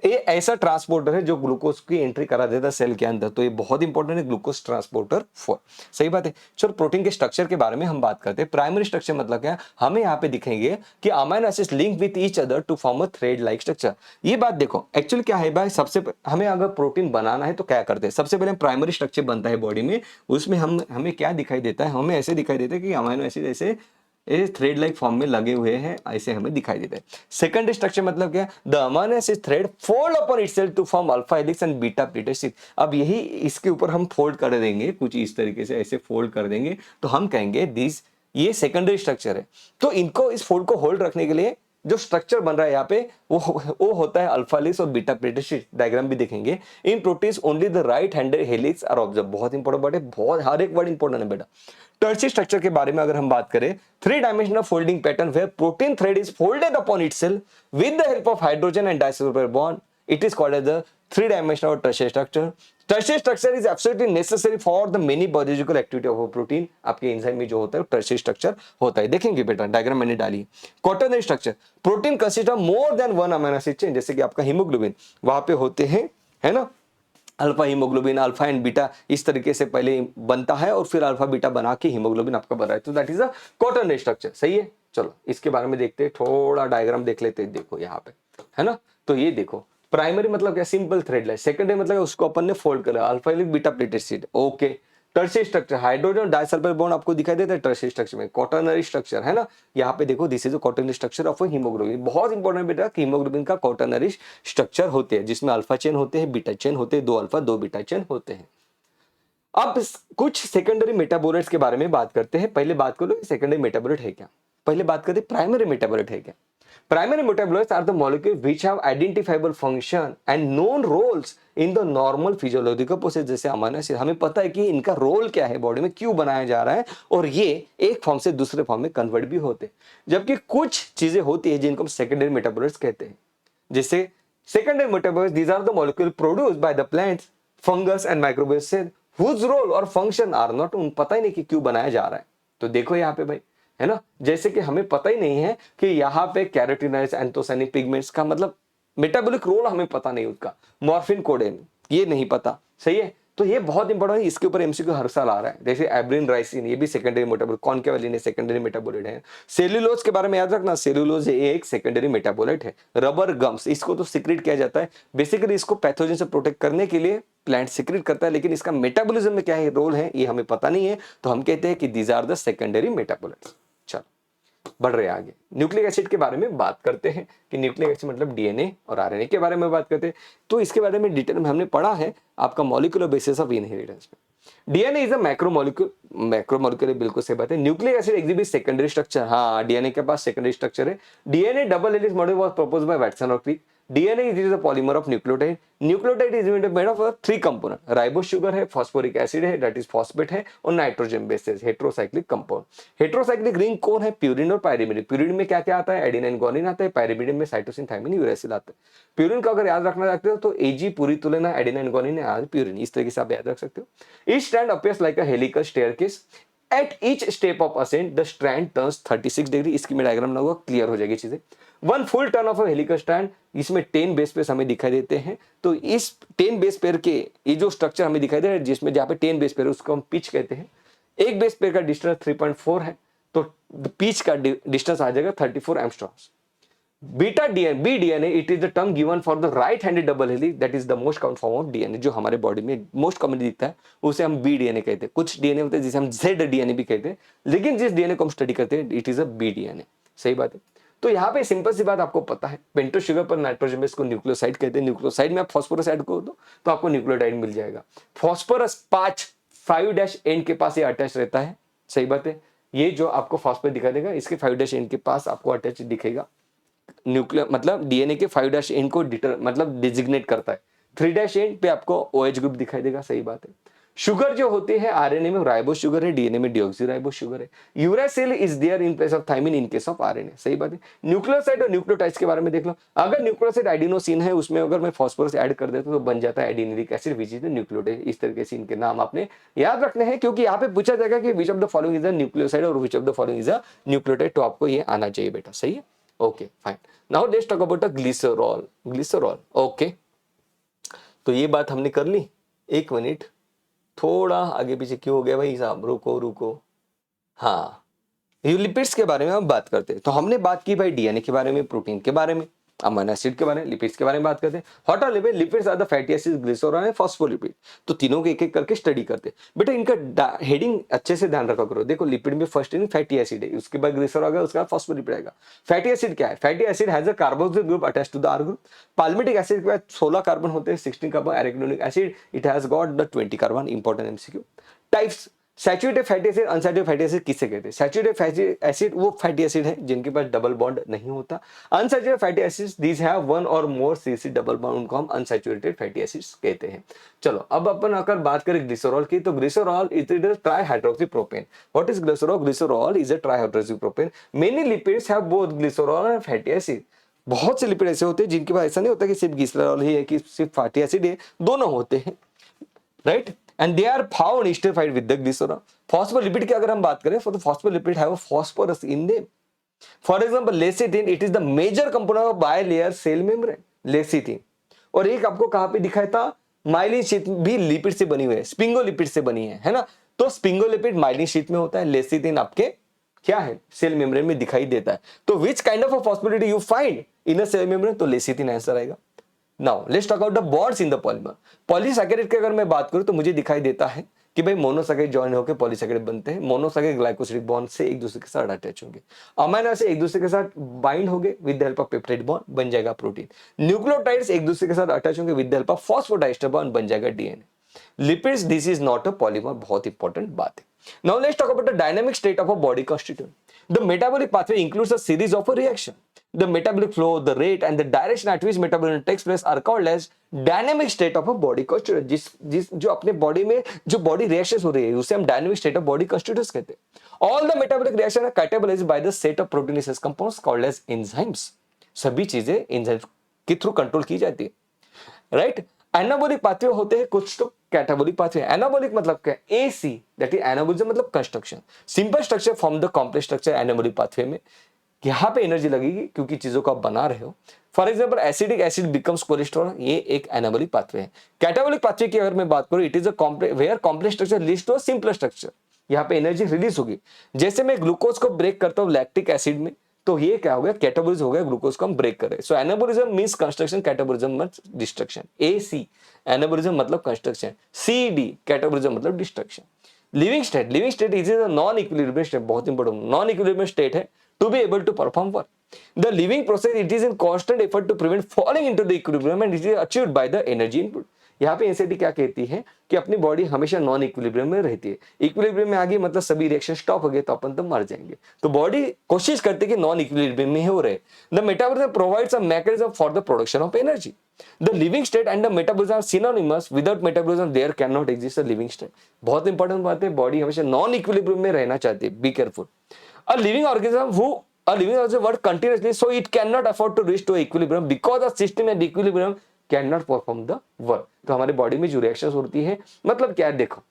ये ऐसा ट्रांसपोर्टर है जो ग्लूकोज की एंट्री करा देता है सेल के अंदर, तो ये बहुत इंपॉर्टेंट है ग्लूकोज ट्रांसपोर्टर 4। सही बात है। चलो प्रोटीन के स्ट्रक्चर के बारे में हम बात करते हैं। प्राइमरी स्ट्रक्चर मतलब क्या है, हमें यहाँ पे दिखेंगे कि amino acids link with each other to form a thread like structure. ये बात देखो एक्चुअली क्या है भाई, हमें अगर प्रोटीन बनाना है तो क्या करते हैं, सबसे पहले प्राइमरी स्ट्रक्चर बनता है बॉडी में, उसमें हमें क्या दिखाई देता है, हमें ऐसे दिखाई देता है कि अमीनो एसिड ऐसे थ्रेड लाइक फॉर्म में लगे हुए हैं, ऐसे हमें दिखाई देता है। सेकंडरी स्ट्रक्चर मतलब क्या, the amino acid thread fold upon itself to form alpha helix and beta pleated sheet. अब यही इसके ऊपर हम फोल्ड कर देंगे, कुछ इस तरीके से ऐसे फोल्ड कर देंगे, तो हम कहेंगे दिस, ये सेकेंडरी स्ट्रक्चर है। तो इनको, इस फोल्ड को होल्ड रखने के लिए जो स्ट्रक्चर बन रहा है यहाँ पे वो होता है अल्फा हेलिक्स और बीटा प्लीटेड शीट। डायग्राम भी देखेंगे। In proteins only the right handed helix are observe. बहुत इंपॉर्टेंट वर्ड है, बहुत, हर एक वर्ड इंपॉर्टेंट है बेटा। टर्शियरी स्ट्रक्चर के बारे में अगर हम बात करें, three dimensional folding pattern where protein thread is folded upon itself with the help of hydrogen and disulphide bond, it is called as the three dimensional tertiary structure. Tertiary structure is absolutely necessary for the many biological activity of protein. आपके enzyme में जो होता है tertiary structure होता है। देखेंगे बेटा, diagram मैंने डाली। Quaternary structure, protein consist of more than one amino acid chain, जैसे कि आपका हीमोग्लोबिन वहां पे होते हैं, है ना, alpha haemoglobin, alpha and beta, इस तरीके से पहले बनता है और फिर अल्फा बीटा बना के हीमोग्लोबिन आपका बन रहा है, तो that is a quaternary structure. सही है। चलो इसके बारे में देखते हैं, थोड़ा डायग्राम देख लेते हैं। देखो यहाँ पे, है ना, तो ये देखो प्राइमरी मतलब क्या, सिंपल थ्रेड लाइन। सेकेंडरी मतलब उसको अपन ने फोल्ड करा, alpha helix beta pleated sheet. Okay. Tertiary structure, hydrogen disulphide bond आपको दिखाई देता है टर्शियरी स्ट्रक्चर में। क्वाटरनरी स्ट्रक्चर है ना, यहाँ पे देखो this is a quaternary structure of haemoglobin. बहुत इंपॉर्टेंट बेटा कि हीमोग्लोबिन का क्वाटरनरी स्ट्रक्चर होते हैं, जिसमें अल्फा चेन होते हैं, बीटा चेन होते हैं, दो अल्फा दो बीटा चेन होते हैं। अब कुछ सेकेंडरी मेटाबोलाइट्स के बारे में बात करते हैं। पहले बात करो सेकेंडरी मेटाबोलाइट है क्या, पहले बात करते हैं प्राइमरी मेटाबोलाइट है क्या। Primary metabolites are the molecules which have identifiable function and known roles in the normal physiological process। जैसे अमीनो एसिड, हमें पता है कि इनका रोल क्या है, बॉडी में क्यों बनाया जा रहा है, और ये एक फॉर्म से दूसरे फॉर्म में कन्वर्ट भी होते हैं। जबकि कुछ चीजें होती है जिनको हम सेकेंडरी मेटाबोलाइट्स कहते हैं। जैसे secondary metabolites, these are the molecules produced by the plants, fungus and microbes whose role और function are not, उन पता ही नहीं कि क्यों बनाया जा रहा है। तो देखो यहाँ पे भाई, है ना, जैसे कि हमें पता ही नहीं है कि यहाँ पे कैरोटीनॉइड्स, एंथोसायनिन पिगमेंट्स का मतलब मेटाबॉलिक रोल हमें पता नहीं उसका, मॉर्फिन कोडेन ये नहीं पता। सही है। तो ये बहुत इंपॉर्टेंट है, इसके ऊपर एमसीक्यू हर साल आ रहा है। जैसे एब्रिन राइसिन, ये भी सेकेंडरी मेटाबोलाइट, कॉन्केवलिन सेकेंडरी मेटाबोलाइट है। सेल्यूलोज के बारे में याद रखना, सेल्यूलोज एक सेकेंडरी मेटाबोलाइट है। रबर गम्स, इसको तो सिक्रेट किया जाता है, बेसिकली इसको पैथोजन से प्रोटेक्ट करने के लिए प्लांट सिक्रेट करता है, लेकिन इसका मेटाबॉलिज्म में क्या है रोल है ये हमें पता नहीं है, तो हम कहते हैं कि these are the secondary metabolites. बढ़ रहे आगे, न्यूक्लिक एसिड के बारे में बात करते हैं कि न्यूक्लिक एसिड मतलब डीएनए और आरएनए के बारे में बात करते हैं। तो इसके बारे में डिटेल में हमने पढ़ा है आपका मॉलिक्यूलर बेसिस ऑफ इनहेरिटेंस में। डीएनए इज अ मैक्रोमोलिक्यूल बिल्कुल सही बात है। Nucleic acid exhibit secondary structure, हाँ डीएनए के पास सेकेंडरी स्ट्रक्चर है। DNA double helix model was proposed by Watson और Crick. DNA is the polymer of nucleotide. Nucleotide is made of 3 component, ribose sugar है, फास्फोरिक एसिड है that is phosphate है, और nitrogen base है, heterocyclic compound. Heterocyclic ring कौन है, purine और pyrimidine. Purine में क्या क्या आता है, एडेनिन गुआनिन आता है, पायरिमिडिन में साइटोसिन थायमिन यूरेसिल आता है। प्यूरिन का अगर याद रखना चाहते हो तो एजी पूरी तुलना एडेनिन गुआनिन है प्यूरिन, इस तरीके से आप याद रख सकते हो। Each strand appears like a helical staircase. At each step of ascent, the strand turns 36 degree. इसकी मैं डायग्राम लगाऊंगा, क्लियर हो जाएगी चीजें। One full turn of a helical strand, इसमें 10 बेस पेयर हमें दिखाई देते हैं। तो इस 10 बेस पेयर के ये जो स्ट्रक्चर हमें दिखाई दे रहा है, जिसमें जहां पे 10 बेस पेयर उसको हम पिच कहते हैं। एक बेस पेयर का डिस्टेंस 3.4 है, तो पिच का डिस्टेंस आ जाएगा 34 angstroms. Beta DNA, B DNA, it is the term given for the right handed double helix, that is the most common form of DNA, जो हमारे बॉडी में मोस्ट कॉमनली दिखता है उसे हम बी डीएनए कहते हैं। कुछ डीएनए होते हैं जिसे हम जेड डीएनए भी कहते हैं, लेकिन जिस डीएनए को हम स्टडी करते हैं it is a B DNA. सही बात है। तो यहाँ पे सिंपल सी बात आपको पता है, पेंटोस शुगर पर नाइट्रोजन बेस को न्यूक्लियोसाइड कहते हैं। न्यूक्लियोसाइड में आप फॉस्फोरस ऐड कर दो तो आपको न्यूक्लियोटाइड मिल जाएगा। फॉस्फोरस 5 एंड के पास ये अटैच रहता है। सही बात है। ये जो आपको फॉस्फोरस दिखाई देगा, इसके 5 एंड के पास आपको अटैच दिखेगा। न्यूक्लियर मतलब डीएनए के 5 एंड को मतलब डिजिग्नेट करता है। 3 एंड पे आपको OH ग्रुप दिखाई देगा। सही बात है। शुगर जो होती है आरएनए में राइबोस शुगर है, डीएनए में डीऑक्सीराइबोस शुगर है। Uracil is there in place of thymine in case of RNA. सही बात है। न्यूक्लियोसाइड और न्यूक्लियोटाइड्स के बारे में देख लो। अगर न्यूक्लियोसाइड एडिनोसिन है, उसमें अगर मैं फॉस्फोरस ऐड कर देता तो बन जाता है adenylic acid which is the nucleotide. इस तरीके से इनके नाम आपने याद रखने हैं, क्योंकि यहाँ पे पूछा जाएगा कि which of the following is a nucleoside और which of the following is a nucleotide, तो आपको ये आना चाहिए बेटा। सही है। Okay fine. Now let's talk about a glycerol. Glycerol okay, तो ये बात हमने कर ली। एक मिनट, थोड़ा आगे पीछे क्यों हो गया भाई साहब, रुको रुको। हाँ, ये लिपिड्स के बारे में हम बात करते हैं। तो हमने बात की भाई डीएनए के बारे में, प्रोटीन के बारे में, अमीनो एसिड के बारे में, लिपिड्स के बारे में बात करते हैं। What are lipid? Lipids are the fatty acids, glycerol and phospholipid. तो तीनों को एक एक करके स्टडी करते हैं। बेटा इनका हेडिंग अच्छे से ध्यान रखा करो। देखो लिपिड में फर्स्ट हेडिंग फैटी एसिड है, उसके बाद ग्लिसरॉल आएगा, उसके बाद फॉस्फोलिपिड आएगा। फैटी एसिड क्या है? Fatty acid has a carboxyl group attached to the R group. Palmitic acid के बाद 16 कार्बन होते हैं, 16 carbon. Arachidonic acid it has got the 20 carbon. Important MCQ. Types, saturated fatty acid, unsaturated fatty acid किसे कहते हैं? Saturated fatty acid वो fatty acid है जिनके पास डबल बॉन्ड नहीं होता। Unsaturated fatty acids these have one or more CC double bond, उनको हम अनसैचुरेटेड फैटी एसिड्स कहते हैं। चलो अब अपन अगर बात करें ग्लिसरॉल की, तो glycerol is a trihydroxypropane. What is glycerol? Glycerol is a trihydroxypropane. Many lipids have both glycerol and fatty acid. बहुत से लिपिड ऐसे होते हैं जिनके पास ऐसा नहीं होता कि सिर्फ ग्लिसरॉल ही है कि सिर्फ फैटी एसिड है, दोनों होते हैं, right? And they are found esterified with the glycerol. Phospholipid की अगर हम बात करें, for the phospholipid have a phosphorus in them. For example, lecithin, it is the major component of bilayer cell membrane. lecithin. और एक आपको कहां पे दिखाया था? माइलिन शीट भी लिपिड से बनी हुई है, स्पिंगोलिपिड से बनी है ना? तो स्पिंगोलिपिड माइलिन शीट में होता है, लेसिथिन आपके क्या है? सेल मेम्ब्रेन में दिखाई देता है। तो which kind of phospholipid you find in a cell membrane? तो लेसिथिन आंसर आएगा। Now let's talk about the bonds in the polymer. Polysaccharide की अगर मैं बात करूं तो मुझे दिखाई देता है कि भाई मोनोसैकेराइड ज्वाइन होकर पॉलीसैकेराइड बनते हैं। मोनोसैकेराइड ग्लाइकोसिडिक बॉन्ड से एक दूसरे के साथ अटैच होंगे, अमीनो से एक दूसरे के साथ बाइंड होंगे, with the help of peptide bond बन जाएगा प्रोटीन। न्यूक्लियोटाइड्स एक दूसरे के साथ अटैच होंगे, with the help of phosphodiester bond बन जाएगा DNA. Lipids, this is not a polymer, बहुत इंपॉर्टेंट बात है। Now let's talk about the dynamic state of a body constituent. The metabolic pathway includes a series of a reaction. The metabolic flow, the rate and the direction at which metabolism takes place are called as dynamic state of a body constituent. जिस जो अपने body में जो body reactions हो रही है उसे हम dynamic state of body constituents कहते हैं। All the metabolic reaction are catabolized by the set of proteinaceous compounds called as enzymes. सभी चीजें एंजाइम्स के थ्रू कंट्रोल की जाती है, राइट? एनाबॉलिक पाथवे होते हैं कुछ, तो कैटाबॉलिक पाथवे। एनाबॉलिक मतलब क्या? एसी, दैट इज एनाबॉलिज्म मतलब construction, simple structure from the complex structure. Anabolic pathway में यहां पे एनर्जी लगेगी क्योंकि चीजों को आप बना रहे हो। For example acidic acid becomes cholesterol, ये एक एनाबॉलिक पाथवे है। कैटाबॉलिक पाथवे की अगर मैं बात करूं, it is a complex where complex structure leads to a simple structure. यहाँ पे एनर्जी रिलीज होगी। जैसे मैं ग्लूकोज को ब्रेक करता हूं लैक्टिक एसिड में, तो ये क्या हो गया? कैटाबॉलिज्म हो गया, ग्लूकोज को हम ब्रेक कर रहे हैं। सो एनाबॉलिज्म मींस कंस्ट्रक्शन, कैटाबॉलिज्म मतलब डिस्ट्रक्शन। एसी एनाबॉलिज्म मतलब कंस्ट्रक्शन, सीडी कैटाबॉलिज्म मतलब destruction. Living state, living state is a non equilibrium state, बहुत इंपॉर्टेंट नॉन इक्विलिब्रियम स्टेट है to be able to perform work. The living process, it is in constant effort to prevent falling into the equilibrium and it is achieved by the energy input. यहाँ पे NCT क्या कहती है कि अपनी body हमेशा non equilibrium में रहती है। इक्विलिब्रियम में आ गई मतलब सभी रिएक्शन स्टॉप हो गए तो अपन तो मर जाएंगे। तो बॉडी कोशिश करती है कि नॉन इक्विलिब्रियम में हो रहे। The metabolism provides a mechanism for the production of energy. The living state and the metabolism are synonymous, without metabolism there can not exist a living state. बहुत इंपॉर्टेंट बात है, बॉडी हमेशा non equilibrium में रहना चाहती है, be careful. A living organism works continuously, so it cannot afford to reach to equilibrium because the system and equilibrium cannot perform the work. तो हमारे बॉडी में जो रिएक्शंस होती है, मतलब क्या है? देखो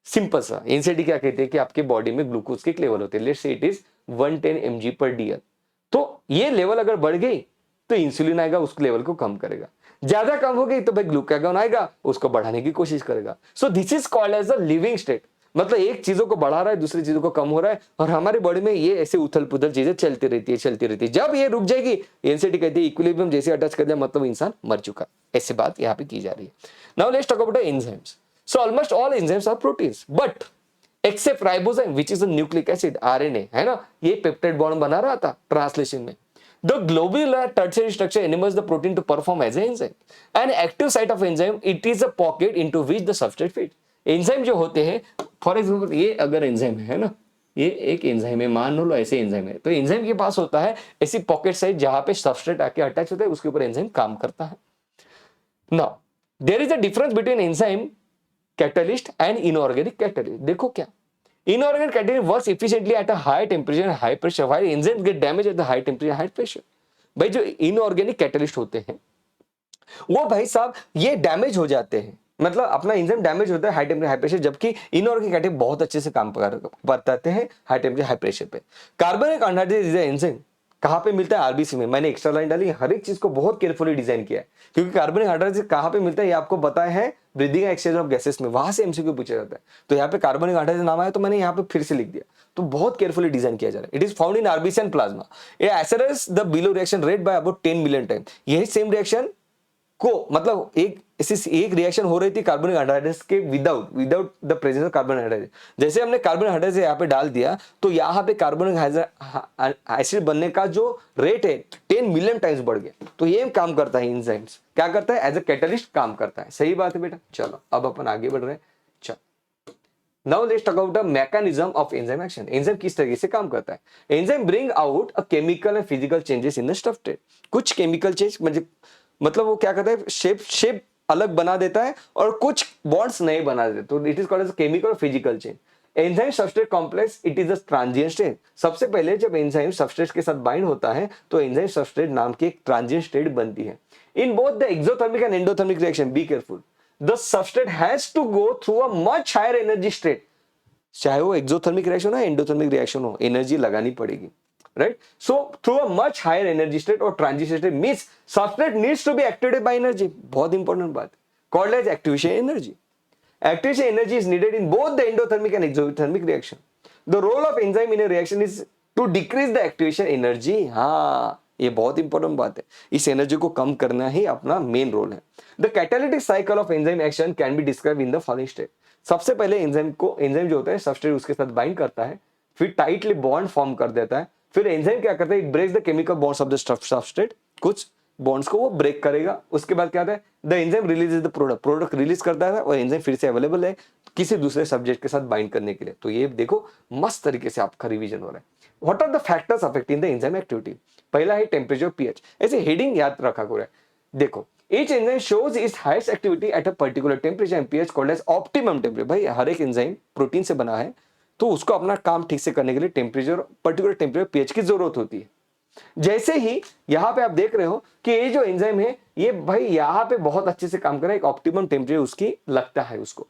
सिंपल सा, एनसीडी क्या कहते हैं कि आपके बॉडी में ग्लूकोज के लेवल होते हैं, let's say it is 110 mg/dl। तो ये लेवल अगर बढ़ गई तो इंसुलिन आएगा, उस लेवल को कम करेगा। ज्यादा कम हो गई तो भाई ग्लूकागॉन आएगा, उसको बढ़ाने की कोशिश करेगा। So this is called as the living state, मतलब एक चीजों को बढ़ा रहा है, दूसरी चीजों को कम हो रहा है, और हमारी बॉडी में ये ऐसे उथल पुथल चीजें चलती रहती है। जब ये रुक जाएगी, एनसीटी कहती है इक्विलिब्रियम जैसे अटैच कर दिया मतलब इंसान मर चुका। ऐसी बात यहाँ पे की जा रही है। Now let's talk about enzymes. So almost all enzymes are proteins, but except ribosome which is a nucleic acid, RNA है ना, ये पेप्टाइड बॉन्ड बना रहा था ट्रांसलेशन में। The globular tertiary structure enables the protein to perform as an enzyme. An active site of enzyme, it is a pocket into which the substrate fits. Enzyme जो होते हैं, फॉर एग्जाम्पल ये अगर enzyme है ना, ये एक एंजाइम है, मान लो ऐसे एंजाइम है, तो एंजाइम के पास होता है ऐसी पॉकेट साइज जहां पे सबस्ट्रेट आके अटैच होता है, उसके ऊपर एंजाइम काम करता है। Now there is a difference between enzyme catalyst and inorganic catalyst. देखो क्या, inorganic catalyst works efficiently at a high temperature and high pressure, while enzymes get damaged at the high temperature and high pressure. भाई जो inorganic catalyst होते हैं वो भाई साहब ये डैमेज हो जाते हैं, मतलब अपना एंजाइम डैमेज होता है हाई टेम्परेचर हाई प्रेशर, जबकि इनऑर्गेनिक कैटलिस्ट बहुत अच्छे से काम बताते हैं हाई टेम्परेचर हाई प्रेशर पे। कार्बनिक अनहाइड्रेट इज एंजाइम कहाँ पे मिलता है? आरबीसी में। मैंने एक्स्ट्रा लाइन डाली, हर एक चीज को बहुत केयरफुली डिजाइन किया है, क्योंकि कार्बनिक हाइड्रोजन कहाँ पे मिलता है ये आपको बताया है, ब्रीदिंग एक्सचेंज ऑफ गैसेस में, वहां से एमसीक्यू पूछा जाता है। तो यहाँ पे कार्बनिक हाइड्रोजन नाम आया तो मैंने यहाँ पे फिर से लिख दिया। तो बहुत केयरफुली डिजाइन किया जा रहा है। It is found in RBC and plasma, ये accelerates the below reaction rate by about 10 million time. यही सेम रिएक्शन को मतलब एक रिएक्शन हो रही थी कार्बनिक हाइड्रोजन के without the presence of carbon hydrogen. जैसे हमने कार्बन हाइड्रोजन यहाँ पे डाल दिया तो यहाँ पे कार्बनिक एसिड बनने का जो रेट है 10 मिलियन टाइम्स बढ़ गया। तो ये काम करता है एंजाइम्स, क्या करता है? एज ए कैटलिस्ट काम करता है। सही बात है बेटा। चलो अब अपन आगे बढ़ रहे हैं। चलो now let's talk about the mechanism of enzyme action. Enzyme किस तरीके से काम करता है? Enzyme bring out a chemical and physical changes in the structure. कुछ केमिकल चेंज मतलब वो क्या करता है? शेप अलग बना देता है और कुछ बॉन्ड्स नए बना देते हैं। तो it is called as chemical और physical change. Enzyme substrate complex it is a transient state. सबसे पहले जब एंजाइम सबस्ट्रेट के साथ बाइंड होता है तो एंजाइम सबस्ट्रेट नाम की एक ट्रांजिएंट स्टेट बनती है। In both the exothermic and endothermic reaction be careful, the substrate has to go through a much higher energy state. चाहे वो एक्सोथर्मिक रिएक्शन हो एंडोथर्मिक रिएक्शन हो, एनर्जी लगानी पड़ेगी, right? So through a much higher energy state or transition state means substrate needs to be activated by energy. बहुत important बात, called as activation energy. Activation energy is needed in both the endothermic and exothermic reaction. The role of enzyme in a reaction is to decrease the activation energy. हाँ, ये बहुत important बात है। इस energy को कम करना ही अपना मेन रोल है। The catalytic cycle of enzyme action can be described in the following step. सबसे पहले एंजाइम जो होता है सबस्ट्रेट उसके साथ बाइंड करता है, फिर टाइटली बॉन्ड फॉर्म कर देता है, फिर एंजाइम क्या करता है? It breaks the chemical bonds of the substrate, कुछ बॉन्ड्स को वो ब्रेक करेगा। उसके बाद क्या होता है? The enzyme releases the product release करता है और एंजाइम फिर से अवेलेबल है किसी दूसरे सब्जेक्ट के साथ बाइंड करने के लिए। तो ये देखो मस्त तरीके से आपका रिवीजन हो रहा है। What are the factors affecting the enzyme activity? पहला है टेम्परेचर, पीएच। ऐसे हेडिंग याद रखा करो। देखो each enzyme shows its highest activity at a particular temperature and pH called as optimum temperature। भाई हर एक एंजाइम प्रोटीन से बना है तो उसको अपना काम ठीक से करने के लिए टेम्परेचर, पर्टिकुलर टेम्परेचर पीएच की जरूरत होती है। जैसे ही यहाँ पे आप देख रहे हो कि ये जो एंजाइम है ये भाई यहाँ पे बहुत अच्छे से काम कर रहा है, एक ऑप्टिमम टेम्परेचर उसकी लगता है उसको।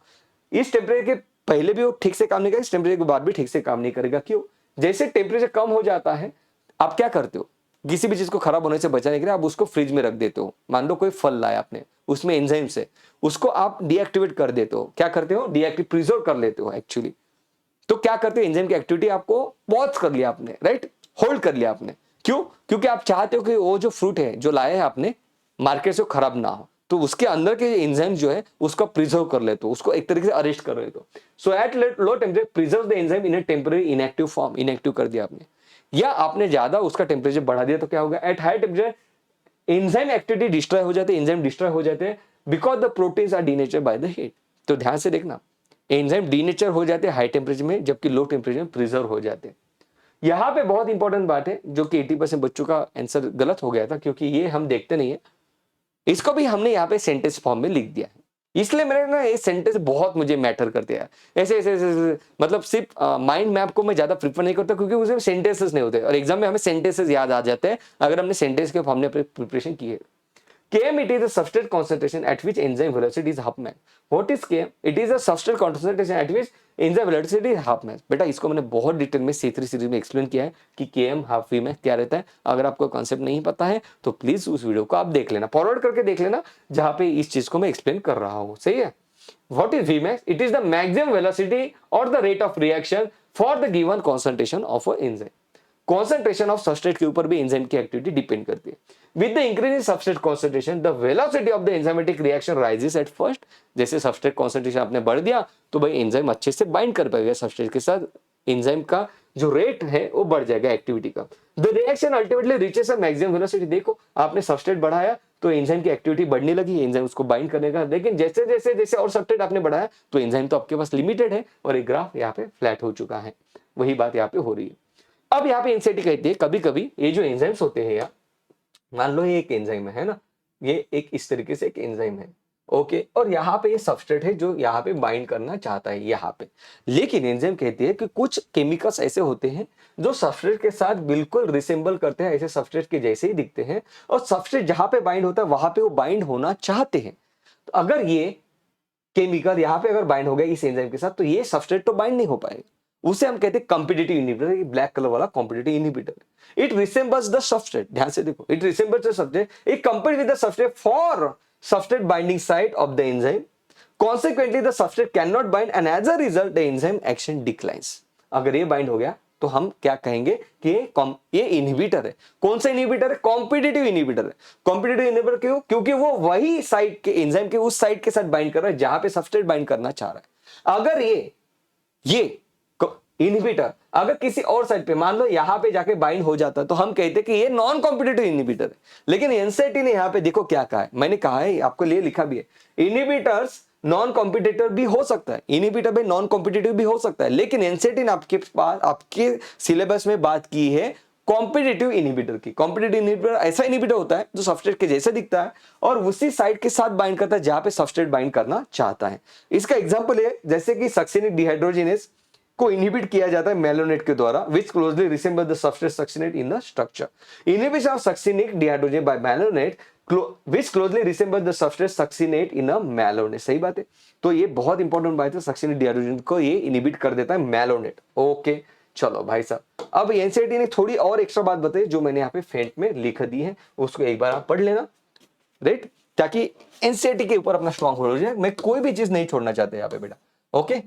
इस टेम्परेचर के पहले भी वो ठीक से काम नहीं करेगा, इस टेम्परेचर के बाद भी ठीक से काम नहीं करेगा। क्यों? जैसे टेम्परेचर कम हो जाता है आप क्या करते हो? किसी भी चीज को खराब होने से बचाने के लिए आप उसको फ्रिज में रख देते हो। मान लो कोई फल लाया आपने, उसमें एंजाइम से उसको आप डीएक्टिवेट कर देते हो। क्या करते हो? डीएक्टिवेट, प्रिजर्व कर लेते हो एक्चुअली। तो क्या करते हो? एंजाइम की एक्टिविटी आपको पॉज कर लिया आपने, राइट? होल्ड कर लिया आपने। क्यों? क्योंकि आप चाहते हो कि वो जो फ्रूट है जो लाए हैं आपने मार्केट से खराब ना हो, तो उसके अंदर के एंजाइम जो है उसको प्रिजर्व कर लेते हो, उसको एक तरीके से अरेस्ट कर लेते हो। So at low temperature preserve the enzyme in a temporary inactive form. Inactive कर दिया आपने, या आपने ज्यादा उसका टेम्परेचर बढ़ा दिया तो क्या होगा? At high temperature enzyme activity destroy हो जाती है, एंजाइम डिस्ट्रॉय हो जाते हैं because the proteins are denature by the heat. तो ध्यान से देखना, एंजाइम डीनेचर हो जाते हैं हाई टेम्परेचर में, जबकि लो टेम्परेचर में प्रिजर्व हो जाते हैं। यहाँ पे बहुत इंपॉर्टेंट बात है जो कि 80% बच्चों का आंसर गलत हो गया था, क्योंकि ये हम देखते नहीं है। इसको भी हमने यहाँ पे सेंटेंस फॉर्म में लिख दिया है, इसलिए मेरे ना ये सेंटेंस बहुत मुझे मैटर करते हैं। ऐसे मतलब सिर्फ माइंड मैप को मैं ज्यादा प्रिफर नहीं करता, क्योंकि उसमें सेंटेंसेस नहीं होते और एग्जाम में हमें सेंटेंसेस याद आ जाते हैं अगर हमने सेंटेंस के फॉर्म में प्रिपरेशन की है। Km, it is the substrate concentration at which enzyme velocity is half mass. What is Km? It is the substrate concentration at which enzyme velocity is half mass. बेटा इसको मैंने बहुत detail में C3 series में explain किया है कि Km half we में क्या रहता है। अगर आपको कॉन्सेप्ट नहीं पता है तो प्लीज उस वीडियो को आप देख लेना, फॉरवर्ड करके देख लेना, जहां पे इस चीज को मैं एक्सप्लेन कर रहा हूँ। सही है? What is Vmax? It is the maximum velocity or the rate of reaction for the given concentration of an enzyme. Concentration of substrate के ऊपर भी एंजाइम की एक्टिविटी डिपेंड करती है। With the increase in substrate concentration the velocity of the enzymatic reaction rises at first. जैसे substrate concentration आपने बढ़ दिया तो भाई एंजाइम अच्छे से बाइंड कर पाएगा सबस्ट्रेट के साथ, एंजाइम का जो रेट है वो बढ़ जाएगा एक्टिविटी का। The reaction ultimately reaches a maximum velocity. देखो आपने सबस्ट्रेट बढ़ाया तो एंजाइम की एक्टिविटी बढ़ने लगी, एंजाइम उसको बाइंड करने का, लेकिन जैसे जैसे जैसे और सबस्ट्रेट आपने बढ़ाया तो एंजाइम तो आपके पास लिमिटेड है और एक ग्राफ यहाँ पे फ्लैट हो चुका है। वही बात यहाँ पे हो रही है। अब यहाँ पे एनसीईआरटी कहती है कभी कभी ये जो एंजाइम्स होते हैं यार, मान लो ये एक एंजाइम है ना, ये एक इस तरीके से एक एंजाइम है, ओके, और यहाँ पे ये सबस्ट्रेट है जो यहाँ पे बाइंड करना चाहता है यहाँ पे। लेकिन एंजाइम कहती है कि कुछ केमिकल्स ऐसे होते हैं जो सबस्ट्रेट के साथ बिल्कुल रिसेंबल करते हैं, ऐसे सबस्ट्रेट के जैसे ही दिखते हैं, और सबस्ट्रेट जहां पे बाइंड होता है वहां पे वो बाइंड होना चाहते हैं। तो अगर ये केमिकल यहाँ पे अगर बाइंड हो गया इस एंजाइम के साथ तो ये सबस्ट्रेट तो बाइंड नहीं हो पाएगा, उसे हम कहते हैं कॉम्पिटिटिव इनहिबिटर, ये ब्लैक कलर वाला competitive inhibitor. It resembles the substrate, ध्यान से देखो, it resembles the substrate, it compare with the substrate for substrate binding site of the enzyme, consequently the substrate can not bind and as a result the enzyme action declines. अगर ये bind हो गया तो हम क्या कहेंगे कि ये इनहिबिटर है। कौन सा इनहिबिटर है? कॉम्पिटिटिव इनहिबिटर है। कॉम्पिटिटिव इनहिबिटर क्यों? क्योंकि वो वही साइट के एंजाइम के उस साइट के साथ बाइंड कर रहा है जहां पे सबस्ट्रेट बाइंड करना चाह रहा है। अगर ये इनहिबिटर अगर किसी और साइड पे, मान लो यहां पे जाके बाइंड हो जाता, तो हम कहते कि ये नॉन कॉम्पिटिटिव इनहिबिटर है। लेकिन एनसीईआरटी ने यहां पे देखो क्या कहा है, मैंने कहा है आपको लिए लिखा भी है, इनहिबिटर्स नॉन कॉम्पिटिटर भी हो सकता है, इनहिबिटर भी नॉन कॉम्पिटिटिव भी हो सकता है, लेकिन एनसीईआरटी ने आपके पास आपके सिलेबस में बात की है कॉम्पिटिटिव इनहिबिटर की। कॉम्पिटिटिव इनहिबिटर ऐसा इनहिबिटर होता है जो सबस्ट्रेट के जैसे दिखता है और उसी साइट के साथ बाइंड करता है जहां पे सबस्ट्रेट बाइंड करना चाहता है। इसका एग्जांपल है जैसे कि सक्सिनिक डिहाइड्रोजिनेस को इनहिबिट किया जाता है मेलोनेट के द्वारा, which closely resemble the substrate succinate in the structure. Inhibition of succinic dehydrogenase by malonate which closely resemble the substrate succinate in a malonate. सही बात है। तो ये बहुत इंपॉर्टेंट बात है, सक्सिनिक डिहाइड्रोजन को ये इनहिबिट कर देता है मेलोनेट। ओके चलो भाई साहब, अब एनसीईआरटी ने थोड़ी और एक्स्ट्रा बात बताई जो मैंने यहाँ पे फेंट में लिख दी है, उसको एक बार आप पढ़ लेना, राइट, ताकि एनसीईआरटी के ऊपर अपना स्ट्रॉन्ग होल्ड हो जाए। मैं कोई भी चीज नहीं छोड़ना चाहते यहाँ पे बेटा। ओके,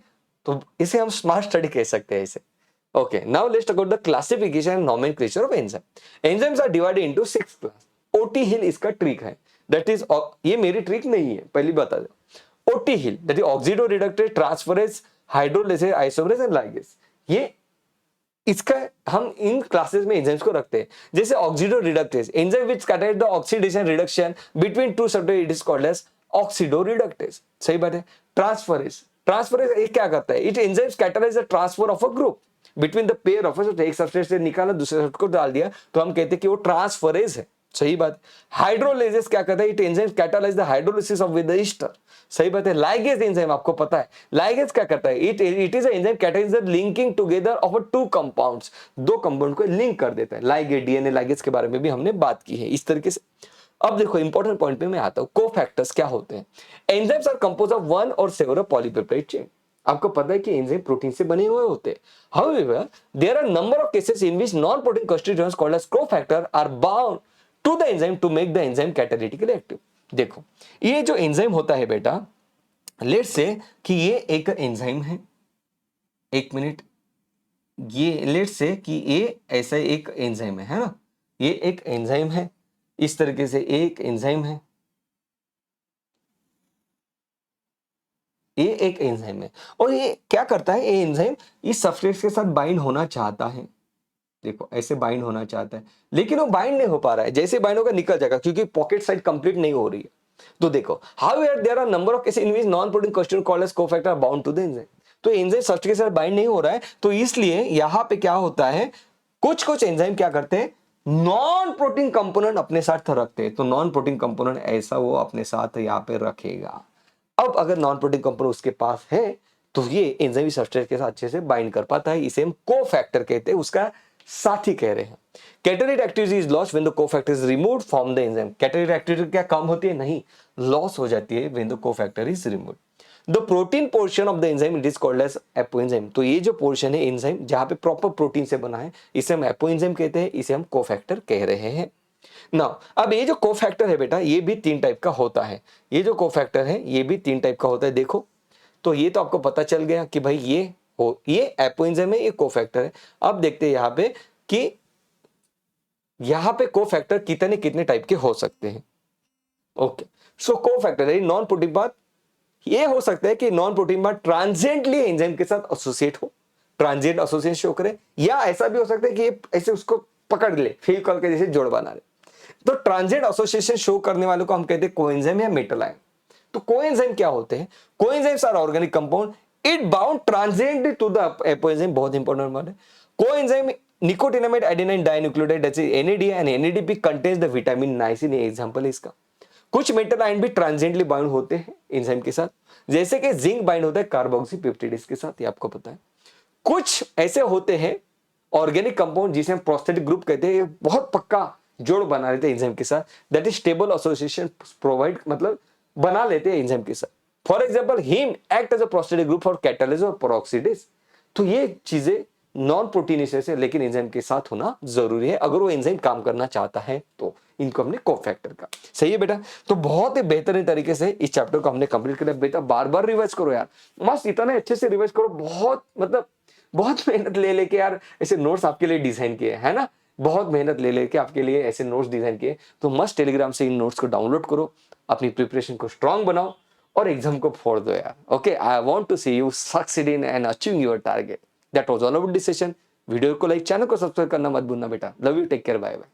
तो इसे हम स्मार्ट स्टडी कह सकते हैं इसे। Okay, now let's talk about the classification and nomenclature of enzyme. Enzymes are divided into 6 class. OT hill इसका ट्रिक है, दैट इज, ये मेरी ट्रिक नहीं है, पहली बता दो। OT hill that is oxido reductase, transferase, hydrolase, isomerase and ligase. ये इसका हम इन क्लासेस में एंजाइम्स को रखते हैं। जैसे oxido reductase, enzyme which catalyse the oxidation reduction between two substrate, it is called as oxido reductase. सही बात है। ट्रांसफरेज, ट्रांसफरेज ये क्या करता है? It enzymes catalyse the transfer of a group between the pair of, एक substrate से निकाला दूसरे सबस्ट्रेट को डाल दिया, तो हम कहते हैं कि वो ट्रांसफरेज है। सही बात। हाइड्रोलाइजेस क्या करता है? It enzymes catalyse the hydrolysis of with the Easter. सही बात है। लाइगेज एंजाइम आपको पता है, लाइगेज क्या करता है? It is enzyme catalyse the linking together of two compounds, दो कंपाउंड को लिंक कर देता है। लाइगेज, डीएनए लाइगेज के बारे में भी हमने बात की है इस तरीके से। अब देखो इंपॉर्टेंट पॉइंट पे मैं आता हूं, कोफैक्टर्स क्या होते हैं? Enzymes are compose of one or several polypeptide chain. आपको पता है कि एंजाइम प्रोटीन से बने हुए होते हैं। However there are number of cases in which non protein constituents called as cofactor are bound to the enzyme to make the enzyme catalytically active. देखो ये जो एंजाइम होता है बेटा, लेट्स से कि ये एक एंजाइम है, एक मिनट, ये लेट्स से कि ये ऐसा एक एंजाइम है ना, ये एक एंजाइम है, इस तरीके से एक एंजाइम है, ये एक एंजाइम है, और ये क्या करता है? ये एंजाइम इस सबस्ट्रेट के साथ बाइंड होना चाहता है। देखो ऐसे बाइंड होना चाहता है, लेकिन वो बाइंड नहीं हो पा रहा है। जैसे बाइंड होगा निकल जाएगा, क्योंकि पॉकेट साइड कंप्लीट नहीं हो रही है। तो देखो however there are number of cases in which non protein constituent called as cofactor bound to the enzyme. तो एंजाइम सबस्ट्रेट के साथ बाइंड नहीं हो रहा है, तो इसलिए यहां पे क्या होता है, कुछ कुछ एंजाइम क्या करते हैं, नॉन प्रोटीन कंपोनेंट अपने साथ रखते हैं। तो नॉन प्रोटीन कंपोनेंट ऐसा वो अपने साथ यहाँ पे रखेगा। अब अगर नॉन प्रोटीन कंपोनेंट उसके पास है तो ये एंजाइम सबस्ट्रेट के साथ अच्छे से बाइंड कर पाता है, इसे हम कोफैक्टर कहते हैं, उसका साथी कह रहे हैं। Catalytic activity is lost when the cofactor is removed from the enzyme. Catalytic activity क्या कम होती है? नहीं, लॉस हो जाती है when the cofactor is removed. The protein portion of the enzyme it is called as apoenzyme. तो ये जो पोर्शन है एंजाइम जहां पे प्रॉपर प्रोटीन से बना है, इसे हम एपोएंजाइम कहते हैं, इसे हम कोफैक्टर कह रहे हैं। नाउ अब ये जो कोफैक्टर है बेटा, ये भी 3 टाइप का होता है। ये जो कोफैक्टर है ये भी 3 टाइप का होता है। देखो तो ये तो आपको पता चल गया कि भाई ये एपोएंजाइम है, ये कोफैक्टर है। अब देखते हैं यहाँ पे कि यहाँ पे कोफैक्टर कितने कितने टाइप के हो सकते हैं। ओके, सो कोफैक्टर है नॉन प्रोटीन पार्ट। ये हो सकता है कि non protein part transiently enzyme के साथ एसोसिएट हो, ट्रांजिएंट एसोसिएशन शो करे, या ऐसा भी हो सकता है कि ये ऐसे उसको पकड़ ले, फेविकॉल के जैसे जोड़ बना ले। तो ट्रांजिएंट एसोसिएशन शो करने वालों को हम कहते हैं कोएंजाइम या मेटल आयन। तो कोएंजाइम क्या होते हैं? Coenzymes are organic compound, it bound transiently to the apoenzyme. बहुत इंपॉर्टेंट बात है। Coenzyme nicotinamide adenine dinucleotide that is NAD and NADP contains the vitamin niacin. Example है इसका। कुछ मेटल आयन भी ट्रांजिएंटली बाउंड होते हैं एंजाइम के साथ, जैसे कि जिंक बाइंड होता है कार्बोक्सीपेप्टाइड्स के साथ, ये आपको पता है। कुछ ऐसे होते हैं ऑर्गेनिक कंपाउंड जिसे हम प्रोस्थेटिक ग्रुप कहते हैं, ये बहुत पक्का जोड़ बना लेते हैं एंजाइम के साथ, that is stable association provide, मतलब बना लेते हैं एंजाइम के साथ। For example haem act as a prosthetic group for catalysis और पेरोक्सिडेज। तो ये चीजें नॉन प्रोटीनेशियस है लेकिन एंजाइम के साथ होना जरूरी है अगर वो एंजाइम काम करना चाहता है तो। इनको हमने कोफैक्टर का, सही है बेटा। तो बहुत ही बेहतरीन तरीके से इस चैप्टर को हमने कंप्लीट किया बेटा। बार बार रिवाइज करो यार, मस्त इतना अच्छे से रिवाइज करो। बहुत मतलब बहुत मेहनत ले लेके यार ऐसे नोट्स आपके लिए डिजाइन किए है ना, बहुत मेहनत ले लेके आपके लिए ऐसे नोट्स डिजाइन किए। तो मस्त टेलीग्राम से इन नोट्स को डाउनलोड करो, अपनी प्रिपरेशन को स्ट्रांग बनाओ और एग्जाम को फोड़ दो यार। Okay, I want to see you succeed in and achieving your target. That was all about this session. Video को लाइक, चैनल को सब्सक्राइब करना मत भूलना बेटा। Love you, take care, bye bye.